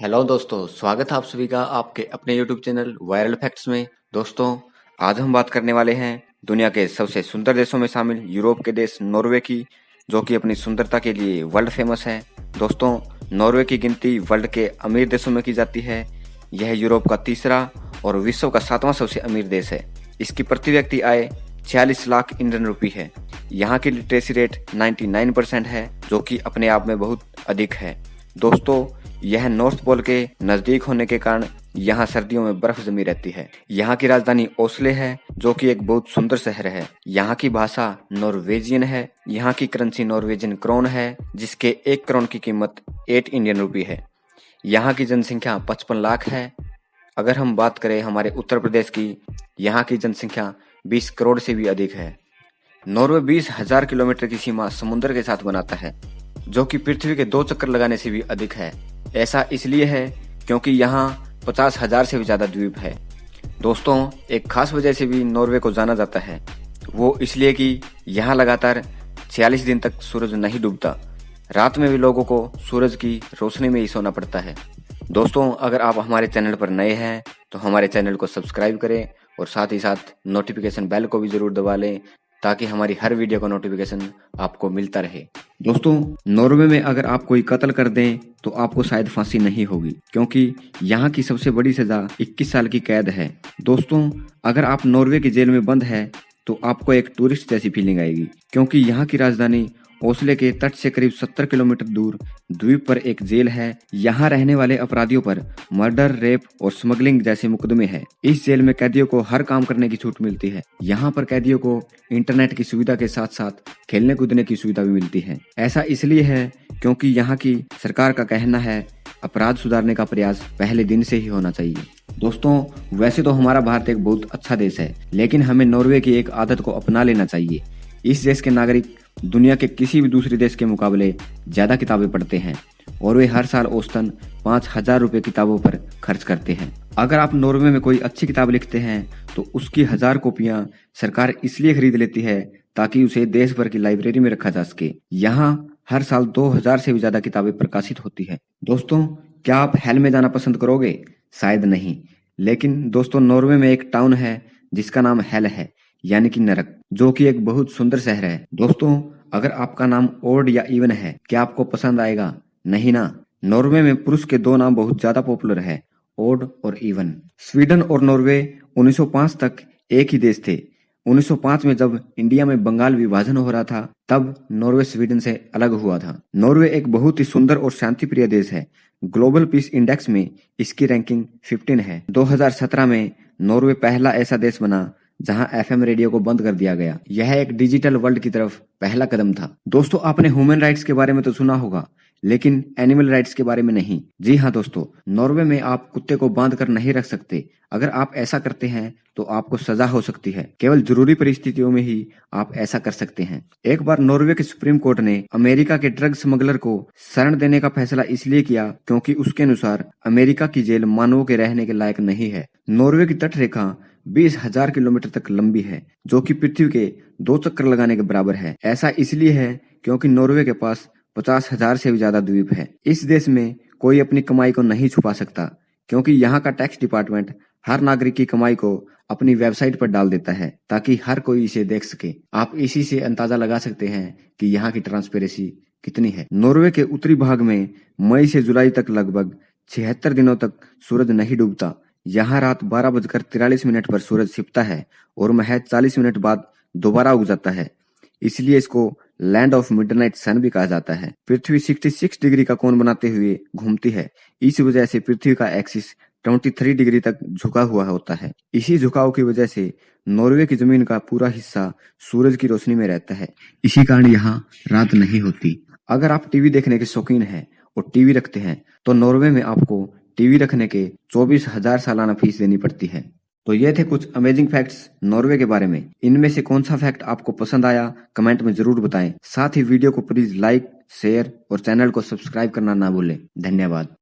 Hello दोस्तों, स्वागत है आप सभी का आपके अपने YouTube चैनल वायरल फैक्ट्स में। दोस्तों, आज हम बात करने वाले हैं दुनिया के सबसे सुंदर देशों में शामिल यूरोप के देश नॉर्वे की, जो कि अपनी सुंदरता के लिए वर्ल्ड फेमस है। दोस्तों, नॉर्वे की गिनती वर्ल्ड के अमीर देशों में की जाती है। यह यूरोप का तीसरा और विश्व का 7वां सबसे अमीर देश है। इसकी प्रति व्यक्ति आय 46 लाख इंडियन रुपी है। यहाँ की लिटरेसी रेट 99% है, जो कि अपने आप में बहुत अधिक है। दोस्तों, यह नॉर्थ पोल के नजदीक होने के कारण यहाँ सर्दियों में बर्फ जमी रहती है। यहाँ की राजधानी ओस्ले है, जो कि एक बहुत सुंदर शहर है। यहाँ की भाषा नॉर्वेजियन है। यहाँ की करेंसी नॉर्वेजियन क्रोन है, जिसके 1 करोड़ की कीमत 8 इंडियन रुपी है। यहाँ की जनसंख्या 55 लाख है। अगर हम बात करें हमारे उत्तर प्रदेश की, यहाँ की जनसंख्या 20 करोड़ से भी अधिक है। नॉर्वे 20,000 किलोमीटर की सीमा समुद्र के साथ बनाता है, जो कि पृथ्वी के 2 चक्कर लगाने से भी अधिक है। ऐसा इसलिए है क्योंकि यहाँ 50,000 से भी ज्यादा द्वीप है। दोस्तों, एक खास वजह से भी नॉर्वे को जाना जाता है, वो इसलिए कि यहाँ लगातार 46 दिन तक सूरज नहीं डूबता। रात में भी लोगों को सूरज की रोशनी में ही सोना पड़ता है। दोस्तों, अगर आप हमारे चैनल पर नए हैं तो हमारे चैनल को सब्सक्राइब करें और साथ ही साथ नोटिफिकेशन बेल को भी जरूर दबा लें, ताकि हमारी हर वीडियो का नोटिफिकेशन आपको मिलता रहे। दोस्तों, नॉर्वे में अगर आप कोई कत्ल कर दें तो आपको शायद फांसी नहीं होगी, क्योंकि यहाँ की सबसे बड़ी सजा 21 साल की कैद है। दोस्तों, अगर आप नॉर्वे की जेल में बंद है तो आपको एक टूरिस्ट जैसी फीलिंग आएगी, क्योंकि यहाँ की राजधानी ओस्ले के तट से करीब 70 किलोमीटर दूर द्वीप पर एक जेल है। यहाँ रहने वाले अपराधियों पर मर्डर, रेप और स्मगलिंग जैसे मुकदमे हैं। इस जेल में कैदियों को हर काम करने की छूट मिलती है। यहाँ पर कैदियों को इंटरनेट की सुविधा के साथ साथ खेलने कूदने की सुविधा भी मिलती है। ऐसा इसलिए है क्योंकि यहाँ की सरकार का कहना है अपराध सुधारने का प्रयास पहले दिन से ही होना चाहिए। दोस्तों, वैसे तो हमारा भारत एक बहुत अच्छा देश है, लेकिन हमें नॉर्वे की एक आदत को अपना लेना चाहिए। इस देश के नागरिक दुनिया के किसी भी दूसरे देश के मुकाबले ज्यादा किताबें पढ़ते हैं और वे हर साल औसतन 5,000 रुपए किताबों पर खर्च करते हैं। अगर आप नॉर्वे में कोई अच्छी किताब लिखते हैं तो उसकी 1000 कॉपियां सरकार इसलिए खरीद लेती है ताकि उसे देश भर की लाइब्रेरी में रखा जा सके। यहाँ हर साल 2000 से भी ज्यादा किताबें प्रकाशित होती है। दोस्तों, क्या आप हेल में जाना पसंद करोगे? शायद नहीं, लेकिन दोस्तों, नॉर्वे में एक टाउन है जिसका नाम हेल है, यानी कि नरक, जो कि एक बहुत सुंदर शहर है। दोस्तों, अगर आपका नाम ओड या इवन है, क्या आपको पसंद आएगा? नहीं ना। नॉर्वे में पुरुष के 2 नाम बहुत ज्यादा पॉपुलर है, ओड और इवन। स्वीडन और नॉर्वे 1905 तक एक ही देश थे। 1905 में जब इंडिया में बंगाल विभाजन हो रहा था, तब नॉर्वे स्वीडन से अलग हुआ था। नॉर्वे एक बहुत ही सुंदर और शांति प्रिय देश है। ग्लोबल पीस इंडेक्स में इसकी रैंकिंग 15 है। 2017 में नॉर्वे पहला ऐसा देश बना जहां एफएम रेडियो को बंद कर दिया गया। यह एक डिजिटल वर्ल्ड की तरफ पहला कदम था। दोस्तों, आपने ह्यूमन राइट्स के बारे में तो सुना होगा, लेकिन एनिमल राइट्स के बारे में नहीं। जी हाँ दोस्तों, नॉर्वे में आप कुत्ते को बांध कर नहीं रख सकते। अगर आप ऐसा करते हैं तो आपको सजा हो सकती है। केवल जरूरी परिस्थितियों में ही आप ऐसा कर सकते हैं। एक बार नॉर्वे के सुप्रीम कोर्ट ने अमेरिका के ड्रग स्मगलर को शरण देने का फैसला इसलिए किया क्योंकि उसके अनुसार अमेरिका की जेल मानवों के रहने के लायक नहीं है। नॉर्वे की तटरेखा 20,000 किलोमीटर तक लंबी है, जो कि पृथ्वी के 2 चक्कर लगाने के बराबर है। ऐसा इसलिए है क्योंकि नॉर्वे के पास 50,000 से भी ज्यादा द्वीप है। इस देश में कोई अपनी कमाई को नहीं छुपा सकता, क्योंकि यहाँ का टैक्स डिपार्टमेंट हर नागरिक की कमाई को अपनी वेबसाइट पर डाल देता है ताकि हर कोई इसे देख सके। आप इसी से अंदाजा लगा सकते हैं कि यहाँ की ट्रांसपेरेंसी कितनी है। नॉर्वे के उत्तरी भाग में मई से जुलाई तक लगभग 76 दिनों तक सूरज नहीं डूबता। यहाँ रात 12:43 पर सूरज छिपता है और महज 40 मिनट बाद दोबारा उग जाता है। इसलिए इसको लैंड ऑफ मिडनाइट सन भी कहा जाता है। पृथ्वी 66 डिग्री का कोण बनाते हुए घूमती है। इस वजह से पृथ्वी का एक्सिस 23 डिग्री तक झुका हुआ होता है। इसी झुकाव की वजह से नॉर्वे की जमीन का पूरा हिस्सा सूरज की रोशनी में रहता है। इसी कारण यहाँ रात नहीं होती। अगर आप टीवी देखने के शौकीन हैं और टीवी रखते हैं तो नॉर्वे में आपको टीवी रखने के 24,000 सालाना फीस देनी पड़ती है। तो ये थे कुछ अमेजिंग फैक्ट्स नॉर्वे के बारे में। इनमें से कौन सा फैक्ट आपको पसंद आया, कमेंट में जरूर बताएं। साथ ही वीडियो को प्लीज लाइक, शेयर और चैनल को सब्सक्राइब करना ना भूलें। धन्यवाद।